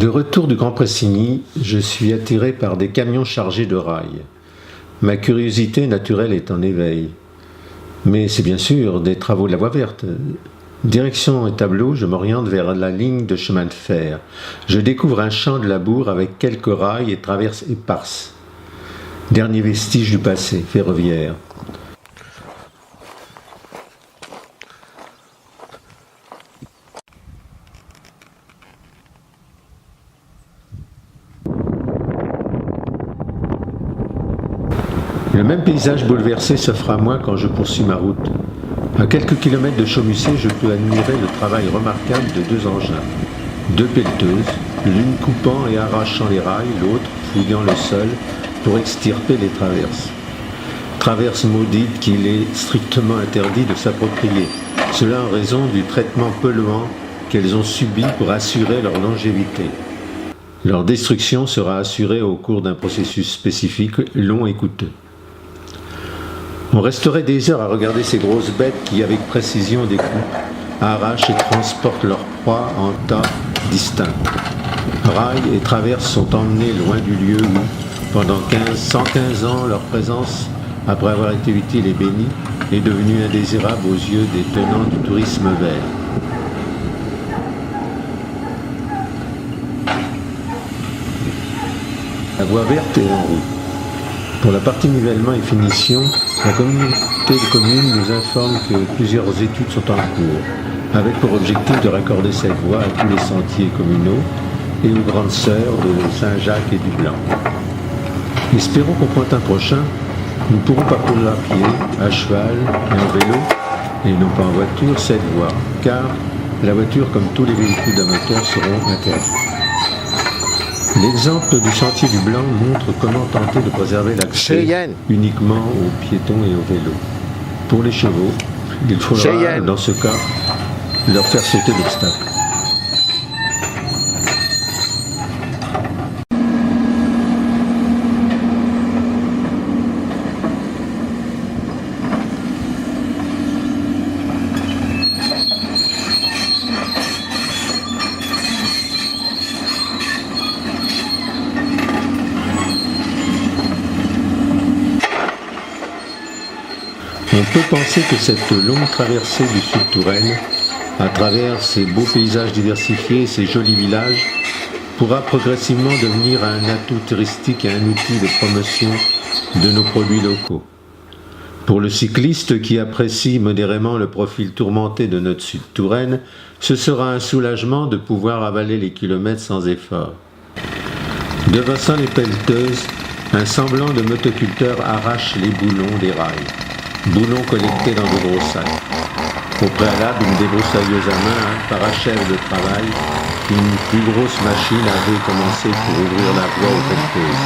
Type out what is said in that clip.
De retour du Grand Pressigny, je suis attiré par des camions chargés de rails. Ma curiosité naturelle est en éveil. Mais c'est bien sûr des travaux de la voie verte. Direction Étableau, je m'oriente vers la ligne de chemin de fer. Je découvre un champ de labour avec quelques rails et traverses éparses. Dernier vestige du passé ferroviaire. Le même paysage bouleversé s'offre à moi quand je poursuis ma route. À quelques kilomètres de Chaumusset, je peux admirer le travail remarquable de deux engins. Deux pelleteuses, l'une coupant et arrachant les rails, l'autre fouillant le sol pour extirper les traverses. Traverses maudites qu'il est strictement interdit de s'approprier, cela en raison du traitement polluant qu'elles ont subi pour assurer leur longévité. Leur destruction sera assurée au cours d'un processus spécifique long et coûteux. On resterait des heures à regarder ces grosses bêtes qui, avec précision, découpent, arrachent et transportent leur proie en tas distincts. Rails et traverses sont emmenés loin du lieu où, pendant 115 ans, leur présence, après avoir été utile et bénie, est devenue indésirable aux yeux des tenants du tourisme vert. La voie verte est en route. Pour la partie nivellement et finition, la communauté de communes nous informe que plusieurs études sont en cours, avec pour objectif de raccorder cette voie à tous les sentiers communaux et aux grandes sœurs de Saint-Jacques et du Blanc. Espérons qu'au printemps prochain, nous pourrons parcourir à pied, à cheval et en vélo, et non pas en voiture, cette voie, car la voiture, comme tous les véhicules à moteur, seront interdits. L'exemple du sentier du Blanc montre comment tenter de préserver l'accès uniquement aux piétons et aux vélos. Pour les chevaux, il faudra, dans ce cas, leur faire sauter l'obstacle. On peut penser que cette longue traversée du Sud Touraine, à travers ces beaux paysages diversifiés et ces jolis villages, pourra progressivement devenir un atout touristique et un outil de promotion de nos produits locaux. Pour le cycliste qui apprécie modérément le profil tourmenté de notre Sud Touraine, ce sera un soulagement de pouvoir avaler les kilomètres sans effort. Devançant les pelleteuses, un semblant de motoculteur arrache les boulons des rails. Boulons collectés dans de gros sacs. Au préalable, une débroussailleuse à main parachève le travail qu'une plus grosse machine avait commencé pour ouvrir la voie aux pelleteuses.